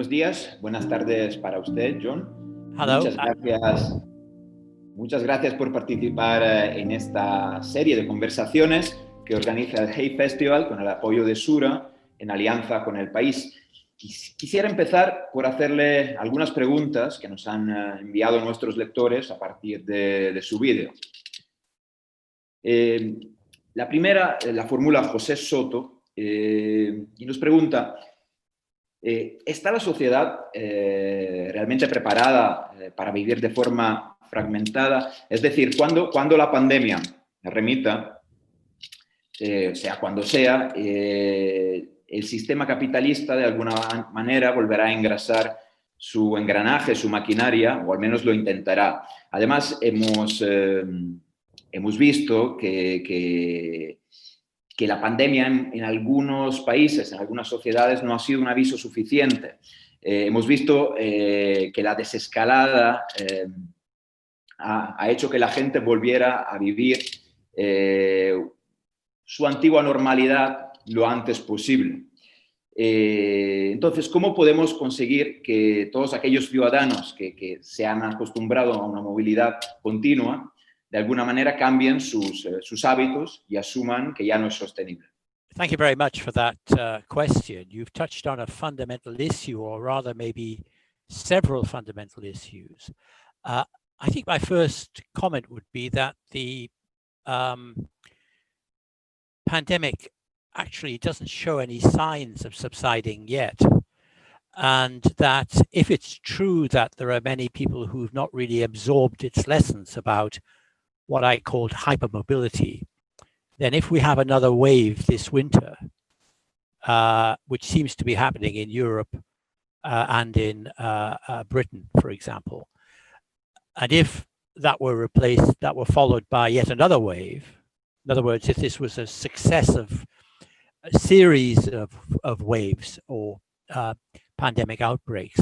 Buenos días, buenas tardes para usted, John. Hello. Muchas gracias por participar en esta serie de conversaciones que organiza el Hay Festival con el apoyo de SURA en alianza con el país. Quisiera empezar por hacerle algunas preguntas que nos han enviado nuestros lectores a partir de su vídeo. La primera la formula José Soto y nos pregunta: ¿está la sociedad realmente preparada para vivir de forma fragmentada? Es decir, cuando la pandemia remita, sea cuando sea, el sistema capitalista de alguna manera volverá a engrasar su engranaje, su maquinaria, o al menos lo intentará. Además, hemos visto que la pandemia en algunos países, en algunas sociedades, no ha sido un aviso suficiente. Hemos visto que la desescalada ha hecho que la gente volviera a vivir su antigua normalidad lo antes posible. Entonces, ¿cómo podemos conseguir que todos aquellos ciudadanos que se han acostumbrado a una movilidad continua, de alguna manera cambien sus hábitos y asuman que ya no es sostenible? Thank you very much for that question. You've touched on a fundamental issue, or rather maybe several fundamental issues. I think my first comment would be that the pandemic actually doesn't show any signs of subsiding yet. And that if it's true that there are many people who've not really absorbed its lessons about what I called hypermobility, then if we have another wave this winter, which seems to be happening in Europe and in Britain, for example, and if that were followed by yet another wave, in other words, if this was a successive series of waves or pandemic outbreaks,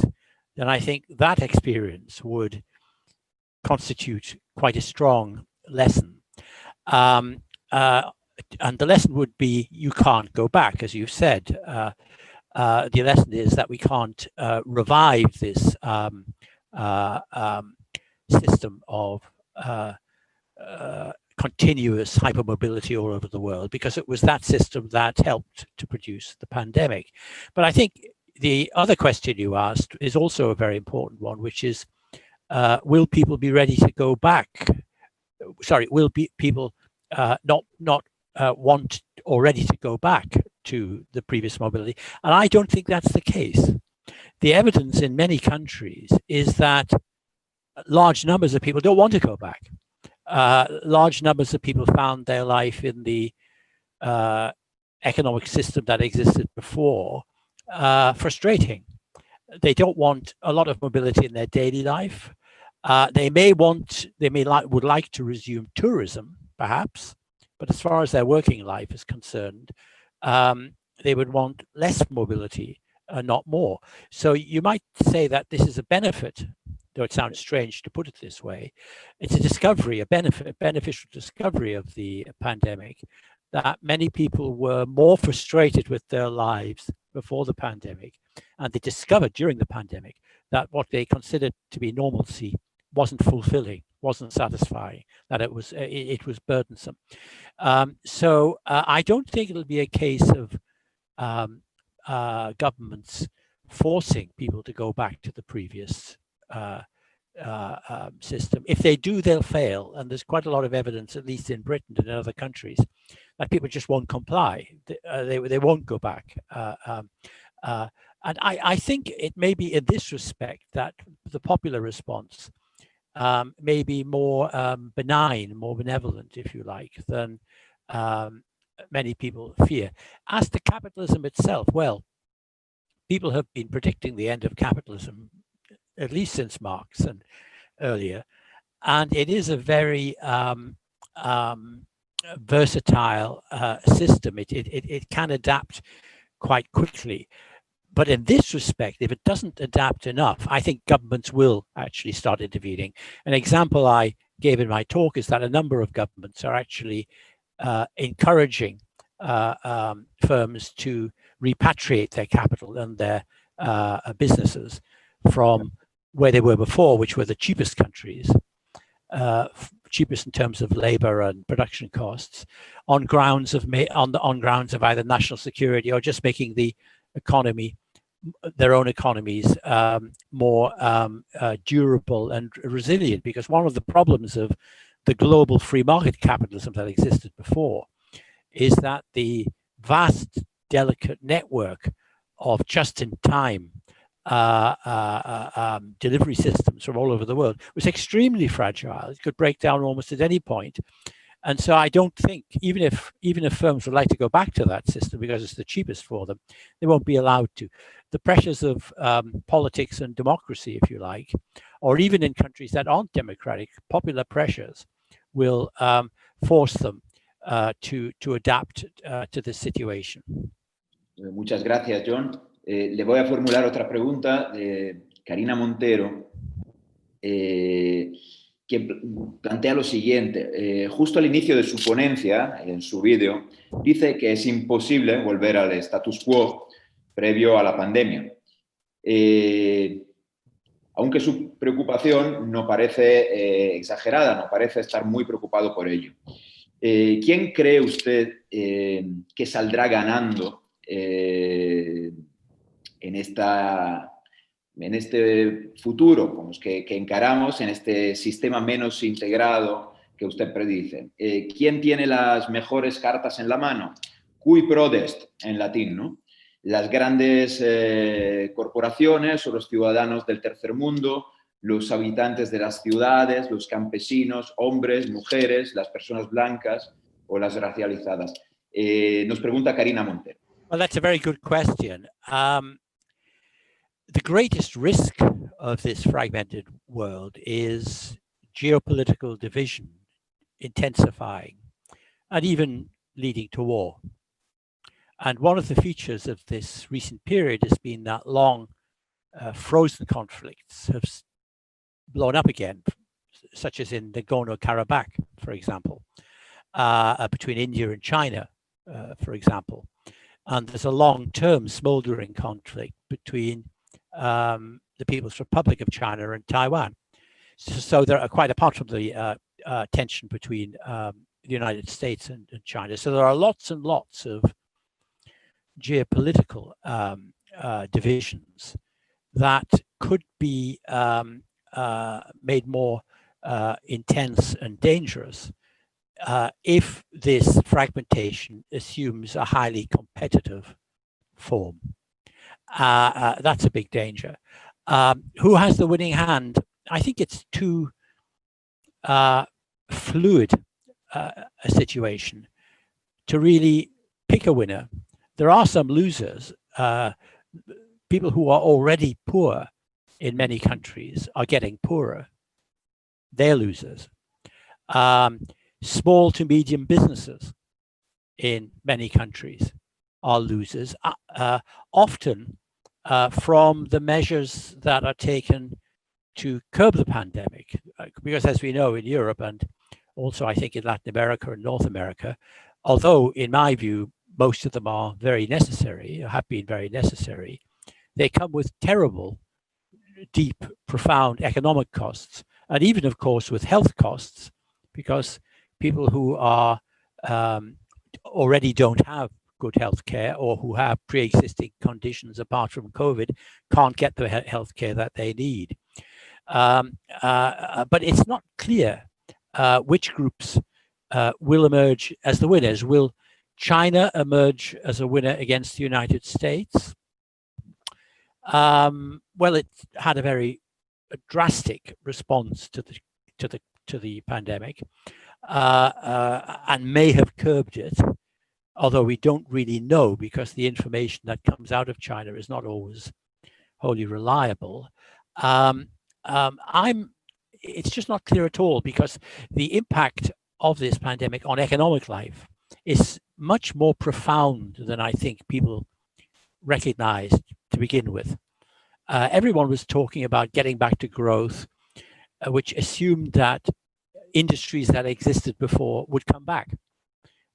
then I think that experience would constitute quite a strong lesson. And the lesson would be, you can't go back, as you've said. The lesson is that we can't revive this system of continuous hypermobility all over the world, because it was that system that helped to produce the pandemic. But I think the other question you asked is also a very important one, which is, will people be ready to go back? Sorry, will people not want or ready to go back to the previous mobility? And I don't think that's the case. The evidence in many countries is that large numbers of people don't want to go back. Large numbers of people found their life in the economic system that existed before frustrating. They don't want a lot of mobility in their daily life. Would like to resume tourism, perhaps, but as far as their working life is concerned, they would want less mobility, not more. So you might say that this is a benefit, though it sounds strange to put it this way. It's a discovery, a beneficial discovery of the pandemic, that many people were more frustrated with their lives before the pandemic, and they discovered during the pandemic that what they considered to be normalcy wasn't fulfilling, wasn't satisfying, that it was burdensome. So I don't think it'll be a case of governments forcing people to go back to the previous system. If they do, they'll fail, and there's quite a lot of evidence, at least in Britain and in other countries, that people just won't comply. They won't go back. And I think it may be in this respect that the popular response may be more benign, more benevolent, if you like, than many people fear. As to capitalism itself, well, people have been predicting the end of capitalism at least since Marx and earlier, and it is a very versatile system. It can adapt quite quickly. But in this respect, if it doesn't adapt enough, I think governments will actually start intervening. An example I gave in my talk is that a number of governments are actually encouraging firms to repatriate their capital and their businesses from where they were before, which were the cheapest countries, cheapest in terms of labor and production costs, on grounds of either national security or just making the economy, their own economies, more durable and resilient. Because one of the problems of the global free market capitalism that existed before is that the vast, delicate network of just-in-time delivery systems from all over the world was extremely fragile. It could break down almost at any point. And so I don't think, even if firms would like to go back to that system because it's the cheapest for them, they won't be allowed to. The pressures of politics and democracy, if you like, or even in countries that aren't democratic, popular pressures will force them to adapt to this situation. Muchas gracias, John. Le voy a formular otra pregunta de Karina Montero, que plantea lo siguiente. Justo al inicio de su ponencia, en su vídeo, dice que es imposible volver al status quo previo a la pandemia. Aunque su preocupación no parece exagerada, no parece estar muy preocupado por ello. ¿Quién cree usted que saldrá ganando en este futuro como que encaramos, en este sistema menos integrado que usted predice? ¿Quién tiene las mejores cartas en la mano? Cui prodest, en latín, ¿no? Las grandes corporaciones o los ciudadanos del tercer mundo, los habitantes de las ciudades, los campesinos, hombres, mujeres, las personas blancas o las racializadas. Nos pregunta Karina Montero. Well, that's a very good question. The greatest risk of this fragmented world is geopolitical division intensifying and even leading to war. And one of the features of this recent period has been that long frozen conflicts have blown up again, such as in Nagorno-Karabakh, for example, between India and China, for example. And there's a long-term smoldering conflict between the People's Republic of China and Taiwan. So there are, quite apart from the tension between the United States and China. So there are lots and lots of geopolitical divisions that could be made more intense and dangerous if this fragmentation assumes a highly competitive form. That's a big danger. Who has the winning hand? I think it's too fluid a situation to really pick a winner. There are some losers. People who are already poor in many countries are getting poorer. They're losers. Small to medium businesses in many countries are losers, often from the measures that are taken to curb the pandemic. Because as we know in Europe and also I think in Latin America and North America, although in my view, most of them are very necessary, have been very necessary, they come with terrible, deep, profound economic costs, and even, of course, with health costs, because people who are already don't have good health care or who have pre-existing conditions apart from COVID can't get the health care that they need. But it's not clear which groups will emerge as the winners. Will China emerge as a winner against the United States? Well, it had a very drastic response to the pandemic and may have curbed it, although we don't really know because the information that comes out of China is not always wholly reliable. It's just not clear at all because the impact of this pandemic on economic life is much more profound than I think people recognized to begin with. Everyone was talking about getting back to growth, which assumed that industries that existed before would come back.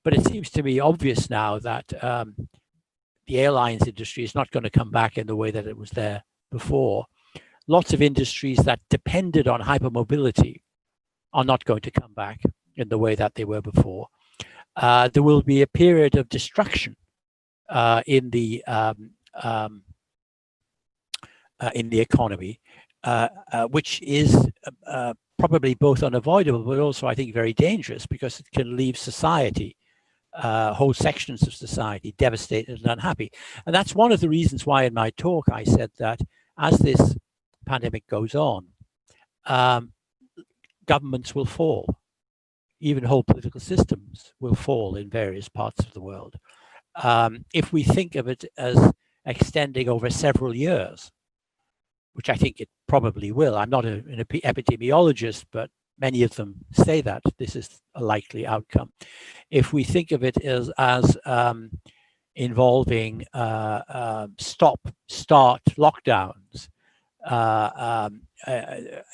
But it seems to me obvious now that the airlines industry is not going to come back in the way that it was there before. Lots of industries that depended on hypermobility are not going to come back in the way that they were before. There will be a period of destruction in the economy, which is probably both unavoidable, but also I think very dangerous, because it can leave society, whole sections of society, devastated and unhappy. And that's one of the reasons why in my talk I said that as this pandemic goes on, governments will fall. Even whole political systems will fall in various parts of the world. If we think of it as extending over several years, which I think it probably will. I'm not an epidemiologist, but many of them say that this is a likely outcome. If we think of it as involving stop, start lockdowns,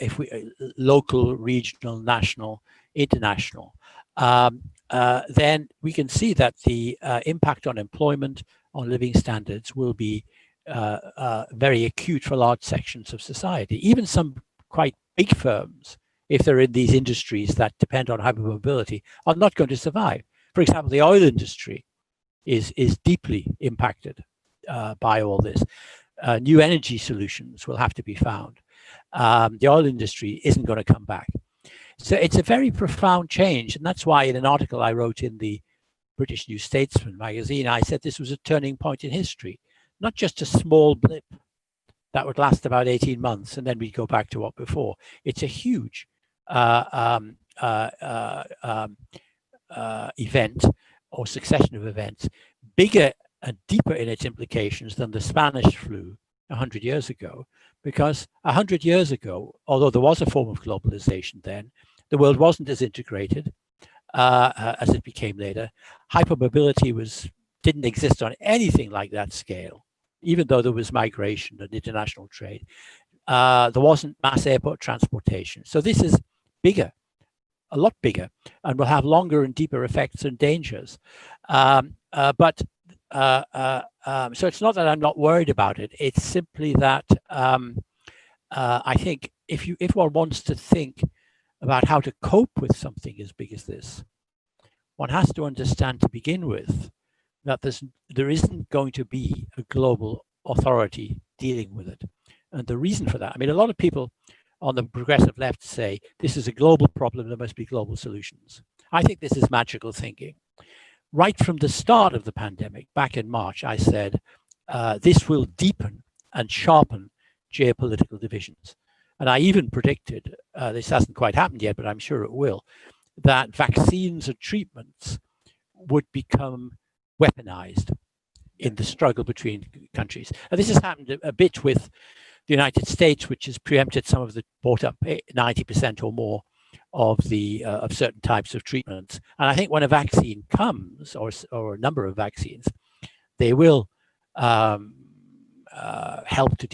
if we local, regional, national, international, then we can see that the impact on employment, on living standards will be very acute for large sections of society. Even some quite big firms, if they're in these industries that depend on hypermobility, are not going to survive. For example, the oil industry is deeply impacted by all this. New energy solutions will have to be found. The oil industry isn't going to come back. So it's a very profound change. And that's why in an article I wrote in the British New Statesman magazine, I said this was a turning point in history, not just a small blip that would last about 18 months and then we'd go back to what before. It's a huge event or succession of events, bigger and deeper in its implications than the Spanish flu 100 years ago, because 100 years ago, although there was a form of globalization then, the world wasn't as integrated as it became later. Hypermobility didn't exist on anything like that scale, even though there was migration and international trade. There wasn't mass airport transportation. So this is bigger, a lot bigger, and will have longer and deeper effects and dangers. So it's not that I'm not worried about it. It's simply that I think if one wants to think about how to cope with something as big as this, one has to understand to begin with that there isn't going to be a global authority dealing with it. And the reason for that, I mean, a lot of people on the progressive left say this is a global problem, there must be global solutions. I think this is magical thinking. Right from the start of the pandemic, back in March, I said this will deepen and sharpen geopolitical divisions. And I even predicted, this hasn't quite happened yet, but I'm sure it will, that vaccines and treatments would become weaponized in the struggle between countries. And this has happened a bit with the United States, which has preempted some of the, bought up 90% or more of the of certain types of treatments. And I think when a vaccine comes, or a number of vaccines, they will help to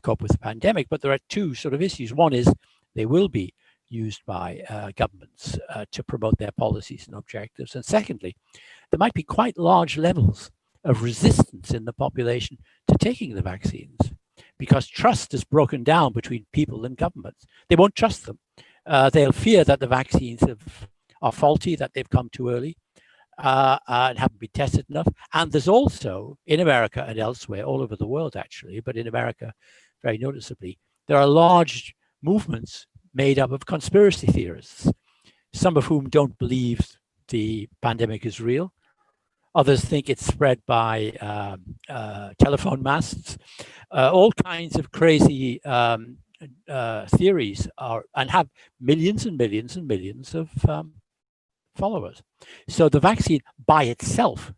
cope with the pandemic. But there are two sort of issues. One is they will be used by governments to promote their policies and objectives. And secondly, there might be quite large levels of resistance in the population to taking the vaccines, because trust is broken down between people and governments. They won't trust them. They'll fear that the vaccines are faulty, that they've come too early and haven't been tested enough. And there's also, in America and elsewhere, all over the world actually, but in America very noticeably, there are large movements made up of conspiracy theorists, some of whom don't believe the pandemic is real. Others think it's spread by telephone masts. All kinds of crazy theories and have millions and millions and millions of followers. So the vaccine by itself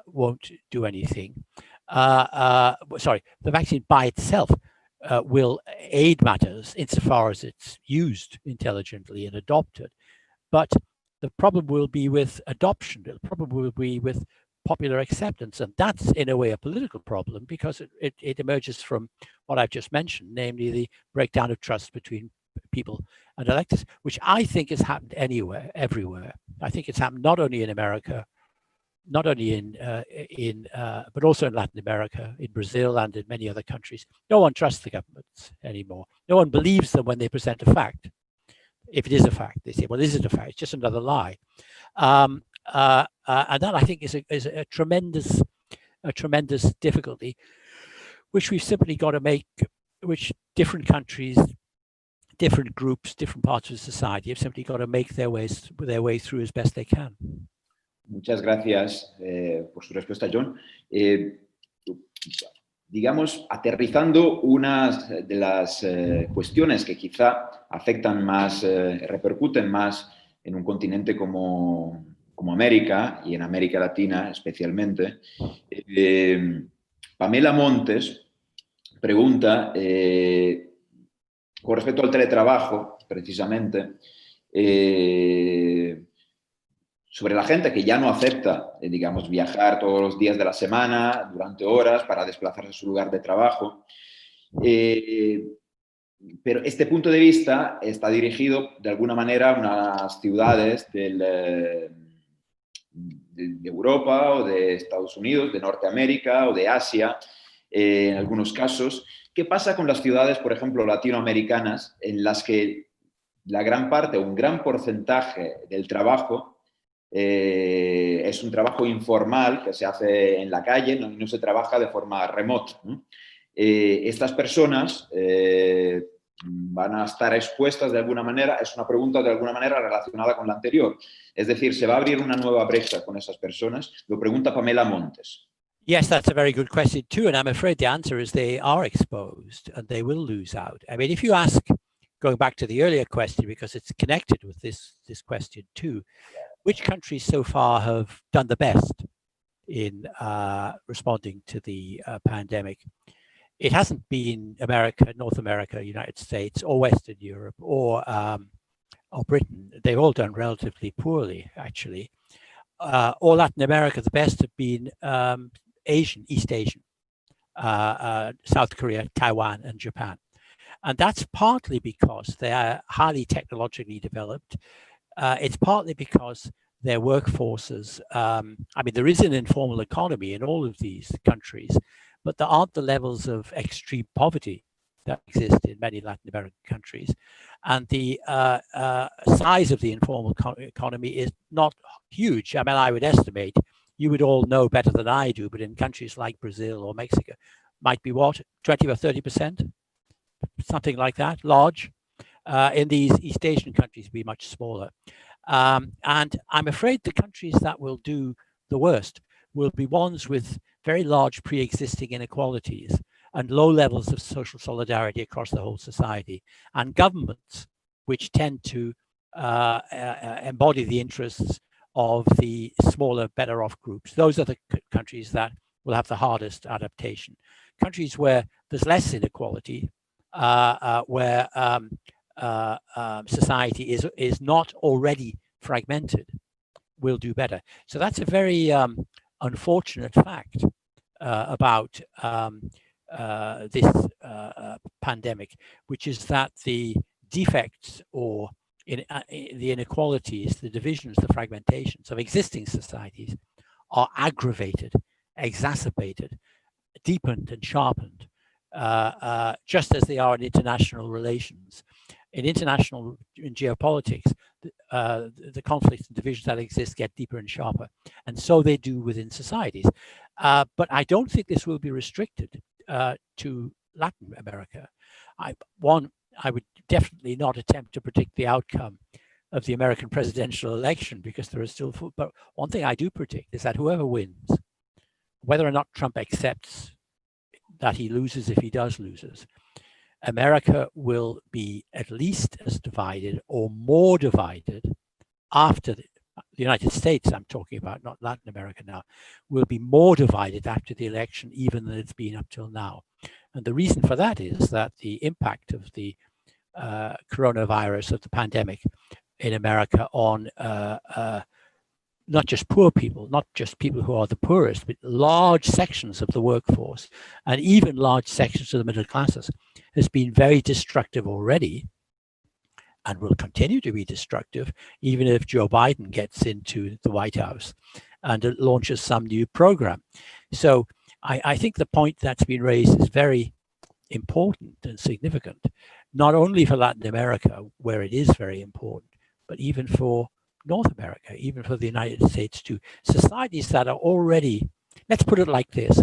won't do anything. The vaccine by itself will aid matters insofar as it's used intelligently and adopted. But the problem will be with adoption. The problem will be with popular acceptance. And that's in a way a political problem, because it emerges from what I've just mentioned, namely the breakdown of trust between people and electors, which I think has happened everywhere. I think it's happened not only in America, not only but also in Latin America, in Brazil, and in many other countries. No one trusts the governments anymore. No one believes them when they present a fact. If it is a fact, they say, "Well, is it a fact? It's just another lie." And that, I think, is a tremendous difficulty, which we've simply got to make, which different countries, different groups, different parts of society have simply got to make their way through as best they can. Muchas gracias por su respuesta, John. Digamos, aterrizando unas de las cuestiones que quizá afectan más, repercuten más en un continente como América, y en América Latina especialmente. Pamela Montes pregunta, con respecto al teletrabajo, precisamente, sobre la gente que ya no acepta, digamos, viajar todos los días de la semana, durante horas, para desplazarse a su lugar de trabajo. Pero este punto de vista está dirigido, de alguna manera, a unas ciudades de Europa o de Estados Unidos, de Norteamérica o de Asia, en algunos casos. ¿Qué pasa con las ciudades, por ejemplo, latinoamericanas, en las que la gran parte o un gran porcentaje del trabajo es un trabajo informal que se hace en la calle, no se trabaja de forma remota, ¿no? Estas personas van a estar expuestas de alguna manera, es una pregunta de alguna manera relacionada con la anterior. Es decir, ¿se va a abrir una nueva brecha con esas personas? Lo pregunta Pamela Montes. Yes, that's a very good question too, and I'm afraid the answer is they are exposed and they will lose out. I mean, if you ask, going back to the earlier question, because it's connected with this question too, which countries so far have done the best in responding to the pandemic? It hasn't been America, North America, United States, or Western Europe, or Britain. They've all done relatively poorly, actually. Or Latin America, the best have been East Asian, South Korea, Taiwan, and Japan. And that's partly because they are highly technologically developed. It's partly because their workforces, I mean, there is an informal economy in all of these countries, but there aren't the levels of extreme poverty that exist in many Latin American countries. And the size of the informal economy is not huge. I mean, I would estimate, you would all know better than I do, but in countries like Brazil or Mexico, might be what, 20 or 30%? Something like that, large. In these East Asian countries, be much smaller. And I'm afraid the countries that will do the worst will be ones with very large pre-existing inequalities and low levels of social solidarity across the whole society, and governments which tend to embody the interests of the smaller, better off groups. Those are the countries that will have the hardest adaptation. Countries where there's less inequality, where society is not already fragmented, will do better. So that's a very unfortunate fact about this pandemic, which is that the defects or the inequalities, the divisions, the fragmentations of existing societies are aggravated, exacerbated, deepened and sharpened, just as they are in international relations. In geopolitics, the conflicts and divisions that exist get deeper and sharper, and so they do within societies. But I don't think this will be restricted to Latin America. I would definitely not attempt to predict the outcome of the American presidential election, because there are still, but one thing I do predict is that whoever wins, whether or not Trump accepts that he loses, if he does loses, America will be at least as divided or more divided after the United States, I'm talking about, not Latin America now, will be more divided after the election even than it's been up till now. And the reason for that is that the impact of the coronavirus, of the pandemic in America on not just poor people, not just people who are the poorest, but large sections of the workforce and even large sections of the middle classes, has been very destructive already and will continue to be destructive even if Joe Biden gets into the White House. and it launches some new program. So I think the point that's been raised is very important and significant, not only for Latin America, where it is very important, but even for North America, even for the United States too. Societies that are already, let's put it like this,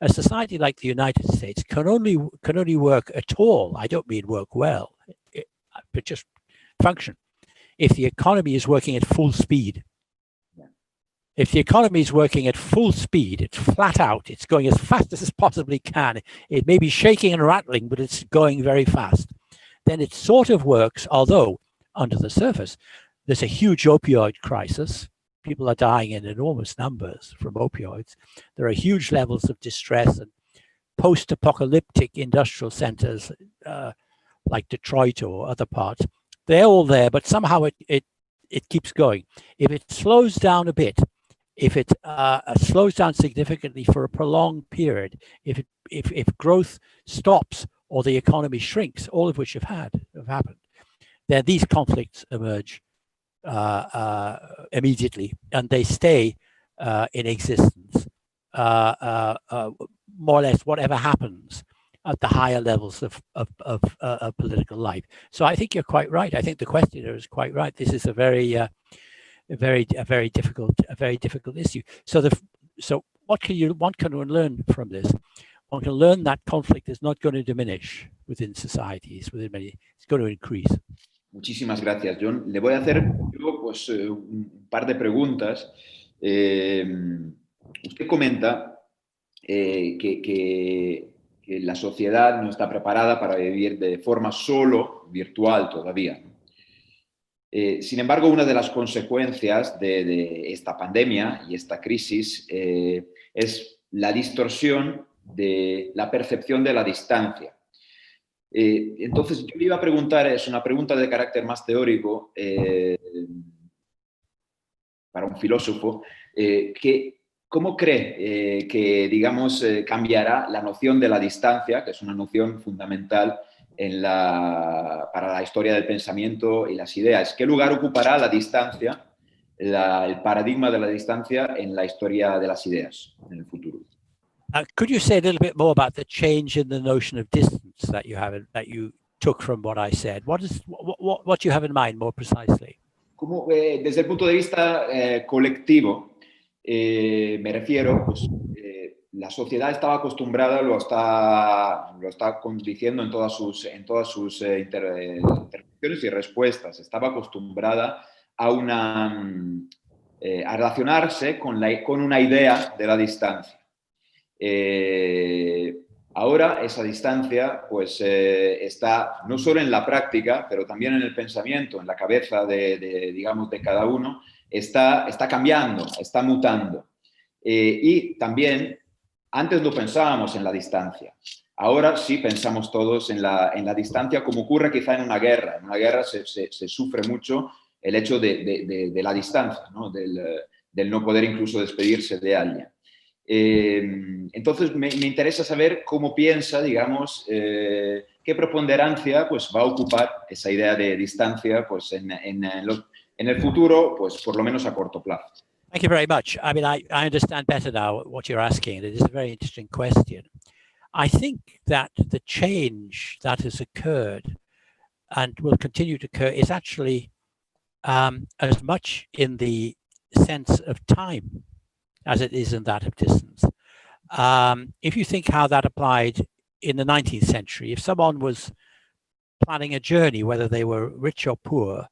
a society like the United States can only work at all, I don't mean work well, but just function, if the economy is working at full speed. If the economy is working at full speed, it's flat out, it's going as fast as it possibly can. It may be shaking and rattling, but it's going very fast. Then it sort of works, although under the surface, there's a huge opioid crisis. People are dying in enormous numbers from opioids. There are huge levels of distress, and post-apocalyptic industrial centers like Detroit or other parts, they're all there, but somehow it keeps going. If it slows down a bit, if it slows down significantly for a prolonged period, if growth stops or the economy shrinks, all of which have happened, then these conflicts emerge immediately, and they stay in existence more or less whatever happens at the higher levels of political life. So I think you're quite right. I think the questioner is quite right. This is a very difficult issue. So what can one learn from this? One can learn that conflict is not going to diminish within societies, it's going to increase. Muchísimas gracias, John. Le voy a hacer yo, pues, un par de preguntas. Usted comenta que la sociedad no está preparada para vivir de forma solo virtual todavía. Sin embargo, una de las consecuencias de esta pandemia y esta crisis es la distorsión de la percepción de la distancia. Entonces, yo le iba a preguntar, es una pregunta de carácter más teórico para un filósofo, ¿cómo cree que, digamos, cambiará la noción de la distancia, que es una noción fundamental para la historia del pensamiento y las ideas? ¿Qué lugar ocupará la distancia, el paradigma de la distancia en la historia de las ideas en el futuro? Could you say a little bit more about the change in the notion of distance that you took from what I said? What do you have in mind more precisely? Como, desde el punto de vista colectivo, me refiero, pues, la sociedad estaba acostumbrada, lo está diciendo en todas sus intervenciones y respuestas, estaba acostumbrada a relacionarse con una idea de la distancia. Ahora esa distancia, pues, está no solo en la práctica, pero también en el pensamiento, en la cabeza digamos, de cada uno, está cambiando, está mutando. Y también, antes no pensábamos en la distancia. Ahora sí pensamos todos en la distancia, como ocurre quizá en una guerra. En una guerra se sufre mucho el hecho de la distancia, ¿no? Del no poder incluso despedirse de alguien. Entonces me interesa saber cómo piensa, digamos, qué preponderancia, pues, va a ocupar esa idea de distancia, pues, en el futuro, pues, por lo menos a corto plazo. Thank you very much. I mean, I understand better now what you're asking. It is a very interesting question. I think that the change that has occurred and will continue to occur is actually as much in the sense of time as it is in that of distance. If you think how that applied in the 19th century, if someone was planning a journey, whether they were rich or poor,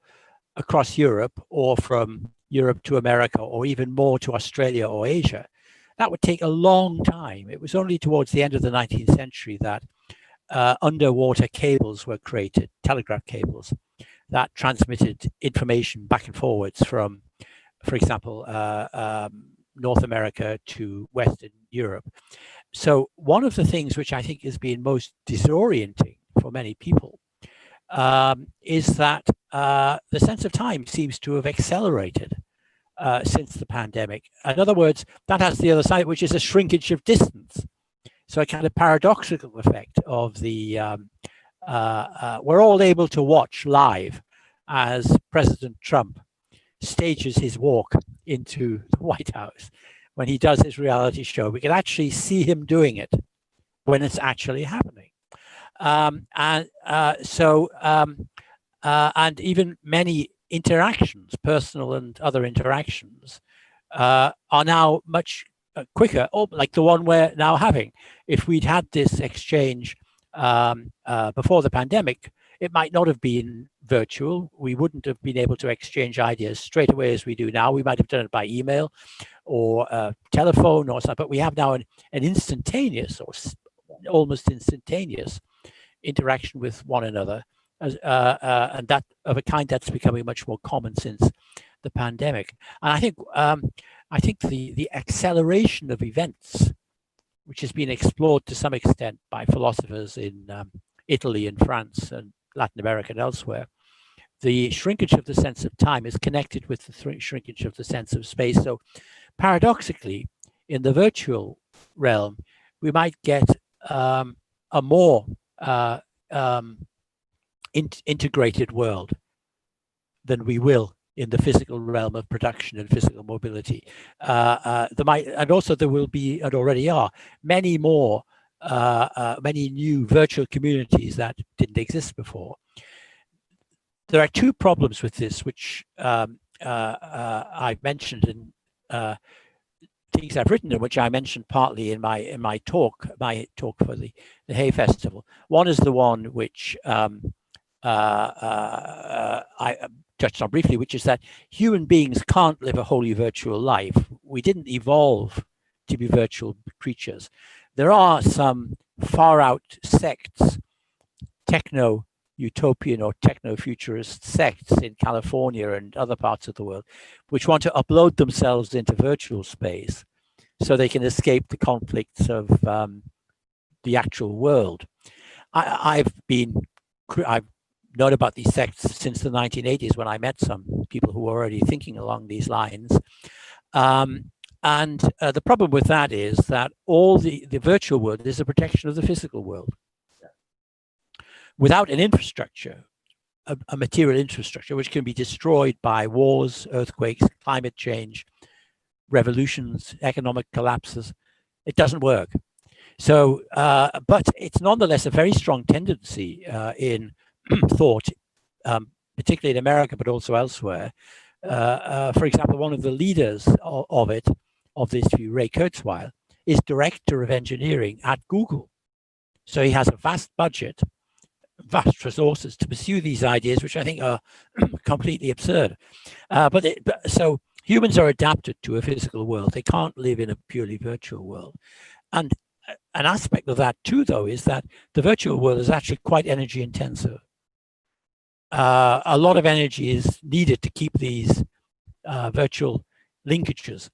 across Europe or from Europe to America or even more to Australia or Asia, that would take a long time. It was only towards the end of the 19th century that underwater cables were created, telegraph cables, that transmitted information back and forwards from, for example, North America to Western Europe. So one of the things which I think has been most disorienting for many people is that the sense of time seems to have accelerated since the pandemic. In other words, that has the other side, which is a shrinkage of distance. So a kind of paradoxical effect of the, we're all able to watch live as President Trump stages his walk into the White House, when he does his reality show, we can actually see him doing it when it's actually happening. And even many interactions, personal and other interactions, are now much quicker, like the one we're now having. If we'd had this exchange before the pandemic, it might not have been virtual. We wouldn't have been able to exchange ideas straight away as we do now. We might have done it by email or telephone or something, but we have now an instantaneous or almost instantaneous interaction with one another, and that of a kind that's becoming much more common since the pandemic. And I think the acceleration of events, which has been explored to some extent by philosophers in Italy and France and Latin America and elsewhere, the shrinkage of the sense of time is connected with the shrinkage of the sense of space. So paradoxically, in the virtual realm, we might get a more integrated world than we will in the physical realm of production and physical mobility. And also there will be, and already are, many more, many new virtual communities that didn't exist before. There are two problems with this, which I've mentioned in things I've written, and which I mentioned partly in my talk for the Hay Festival. One is the one which I touched on briefly, which is that human beings can't live a wholly virtual life. We didn't evolve to be virtual creatures. There are some far out sects, techno-utopian or techno-futurist sects in California and other parts of the world, which want to upload themselves into virtual space so they can escape the conflicts of the actual world. I've known about these sects since the 1980s, when I met some people who were already thinking along these lines. The problem with that is that all the virtual world is a protection of the physical world. Without an infrastructure, a material infrastructure, which can be destroyed by wars, earthquakes, climate change, revolutions, economic collapses, it doesn't work. So, but it's nonetheless a very strong tendency in thought, particularly in America, but also elsewhere. For example, one of the leaders of this view, Ray Kurzweil, is director of engineering at Google. So he has a vast budget, vast resources to pursue these ideas, which I think are completely absurd. So humans are adapted to a physical world. They can't live in a purely virtual world. And an aspect of that too, though, is that the virtual world is actually quite energy intensive. A lot of energy is needed to keep these virtual linkages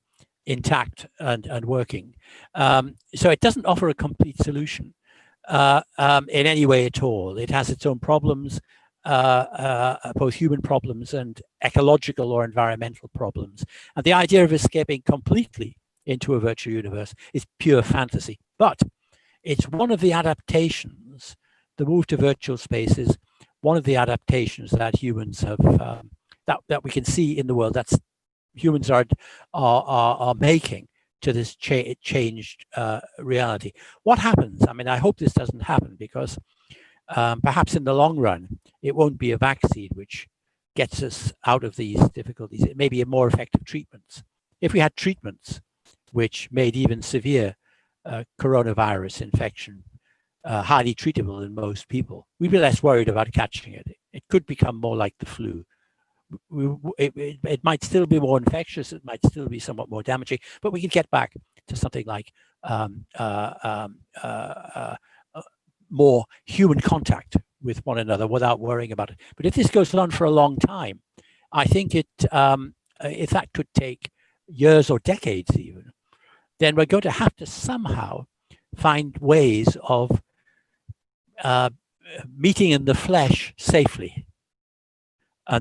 intact and working. So it doesn't offer a complete solution in any way at all. It has its own problems, both human problems and ecological or environmental problems. And the idea of escaping completely into a virtual universe is pure fantasy. But it's one of the adaptations, the move to virtual spaces, one of the adaptations that humans have, that we can see in the world, that's humans are making to this changed reality. What happens? I mean, I hope this doesn't happen, because perhaps in the long run, it won't be a vaccine which gets us out of these difficulties. It may be a more effective treatments. If we had treatments which made even severe coronavirus infection highly treatable in most people, we'd be less worried about catching it. It could become more like the flu. It might still be more infectious, it might still be somewhat more damaging, but we could get back to something like more human contact with one another without worrying about it. But if this goes on for a long time, I think if that could take years or decades even, then we're going to have to somehow find ways of meeting in the flesh safely.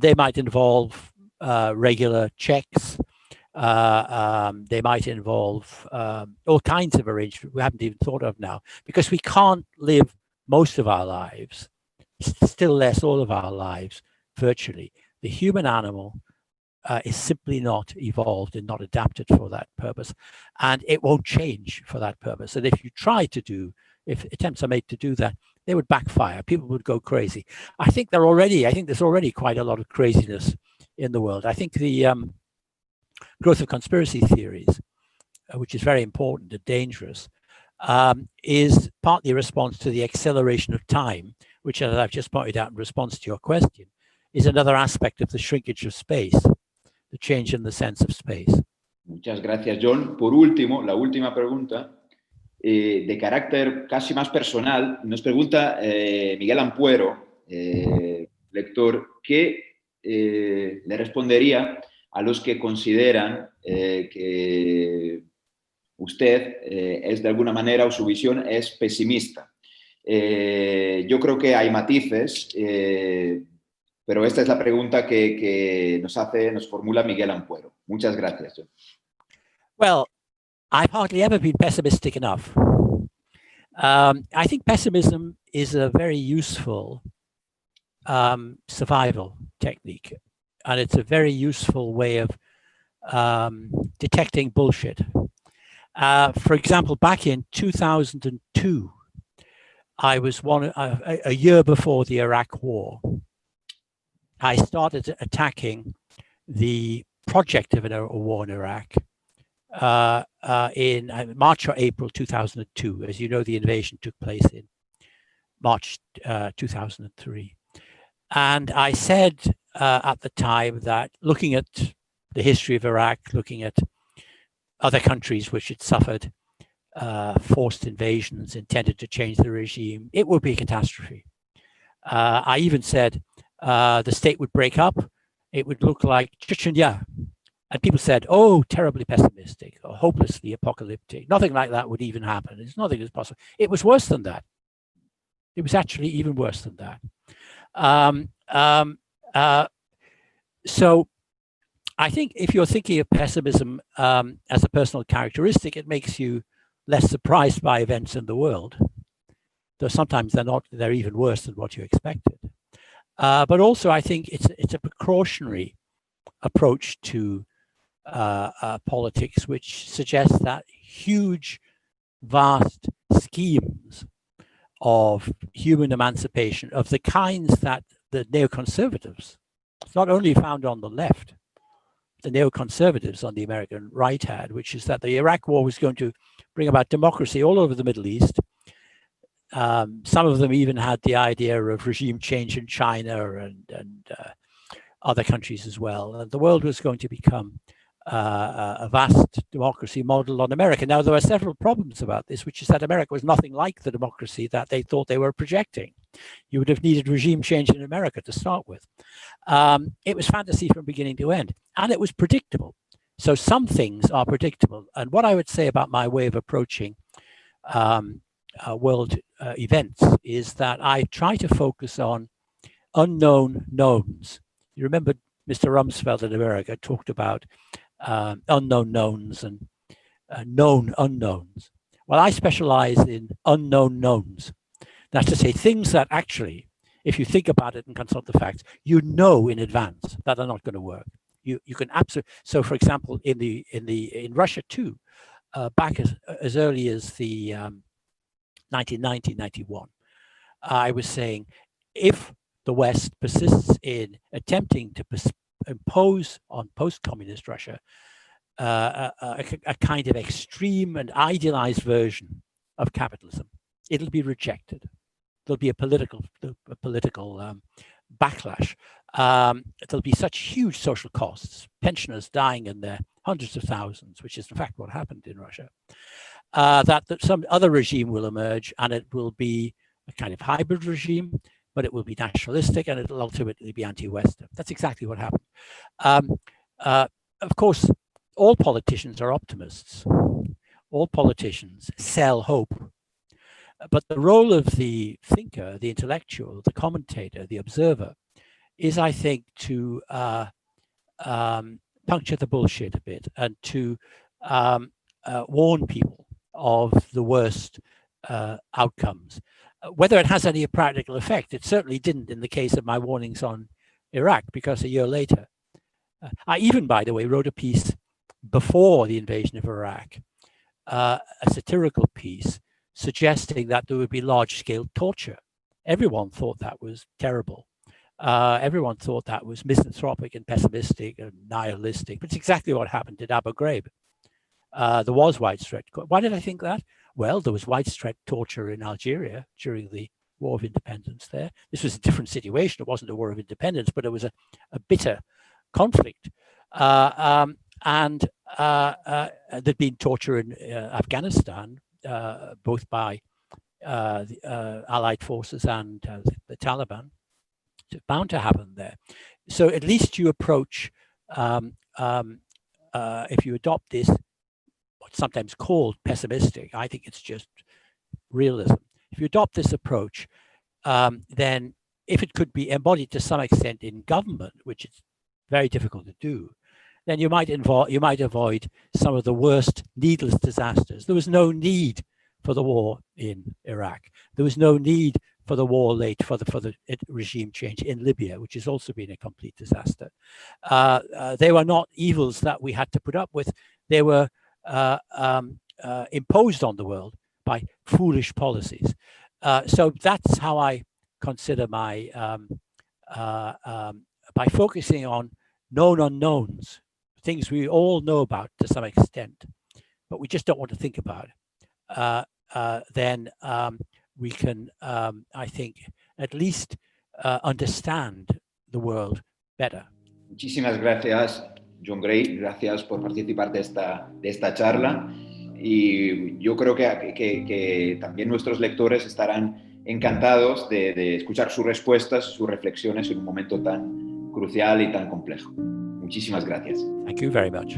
They might involve regular checks. They might involve all kinds of arrangements we haven't even thought of now, because we can't live most of our lives, still less all of our lives, virtually. The human animal is simply not evolved and not adapted for that purpose, and it won't change for that purpose. And if you try to do, if attempts are made to do that, they would backfire. People would go crazy. I think there's already quite a lot of craziness in the world. I think the growth of conspiracy theories, which is very important and dangerous, is partly a response to the acceleration of time, which, as I've just pointed out in response to your question, is another aspect of the shrinkage of space, the change in the sense of space. Muchas gracias, John. Por último, la última pregunta, de carácter casi más personal, nos pregunta Miguel Ampuero, lector, ¿qué le respondería a los que consideran que usted es de alguna manera, o su visión es pesimista? Yo creo que hay matices, pero esta es la pregunta que nos formula Miguel Ampuero. Muchas gracias, John. Well, I've hardly ever been pessimistic enough. I think pessimism is a very useful survival technique, and it's a very useful way of detecting bullshit. For example, back in 2002, I was a year before the Iraq War. I started attacking the project of a war in Iraq in March or April 2002. As you know, the invasion took place in March 2003. And I said at the time that, looking at the history of Iraq, looking at other countries which had suffered forced invasions intended to change the regime, it would be a catastrophe. I even said the state would break up. It would look like Chechnya. And people said, oh, terribly pessimistic or hopelessly apocalyptic. Nothing like that would even happen. There's nothing that's possible. It was worse than that. It was actually even worse than that. So I think if you're thinking of pessimism as a personal characteristic, it makes you less surprised by events in the world, though sometimes they're even worse than what you expected. But also, I think it's a precautionary approach to politics, which suggests that huge, vast schemes of human emancipation of the kinds that the neoconservatives, it's not only found on the left, the neoconservatives on the American right had, which is that the Iraq war was going to bring about democracy all over the Middle East. Some of them even had the idea of regime change in China and other countries as well. And the world was going to become a vast democracy modeled on America. Now, there are several problems about this, which is that America was nothing like the democracy that they thought they were projecting. You would have needed regime change in America to start with. It was fantasy from beginning to end, and it was predictable. So some things are predictable. And what I would say about my way of approaching world events is that I try to focus on unknown knowns. You remember Mr. Rumsfeld in America talked about unknown knowns and known unknowns. Well, I specialize in unknown knowns. That's to say, things that actually, if you think about it and consult the facts, you know in advance that are not going to work. You can absolutely. So, for example, in Russia too, back as early as the 1990-91, I was saying, if the West persists in attempting to impose on post-communist Russia a kind of extreme and idealized version of capitalism, it'll be rejected. There'll be a political backlash. There'll be such huge social costs, pensioners dying in their hundreds of thousands, which is in fact what happened in Russia, that some other regime will emerge, and it will be a kind of hybrid regime, but it will be nationalistic and it'll ultimately be anti-Western. That's exactly what happened. Of course, all politicians are optimists. All politicians sell hope. But the role of the thinker, the intellectual, the commentator, the observer, is, I think, to puncture the bullshit a bit and to warn people of the worst outcomes. Whether it has any practical effect, it certainly didn't in the case of my warnings on Iraq, because a year later, I even, by the way, wrote a piece before the invasion of Iraq, a satirical piece suggesting that there would be large-scale torture. Everyone thought that was terrible. Everyone thought that was misanthropic and pessimistic and nihilistic, but it's exactly what happened at Abu Ghraib. There was widespread. Why did I think that? Well, there was widespread torture in Algeria during the War of Independence there. This was a different situation. It wasn't a war of independence, but it was a bitter conflict. And there'd been torture in Afghanistan, both by the Allied forces and the Taliban. It's bound to happen there. So at least you approach, if you adopt this, what's sometimes called pessimistic, I think it's just realism. If you adopt this approach, then if it could be embodied to some extent in government, which is very difficult to do, then you might avoid some of the worst needless disasters. There was no need for the war in Iraq. There was no need for the war late for the regime change in Libya, which has also been a complete disaster. They were not evils that we had to put up with. They were imposed on the world by foolish policies. So that's how I consider my, by focusing on known unknowns, things we all know about to some extent, but we just don't want to think about, then we can, I think, at least understand the world better. Muchísimas gracias, John Gray. Gracias por participar de esta charla. Y yo creo que también nuestros lectores estarán encantados de escuchar sus respuestas, sus reflexiones en un momento tan crucial y tan complejo. Muchísimas gracias. Thank you very much.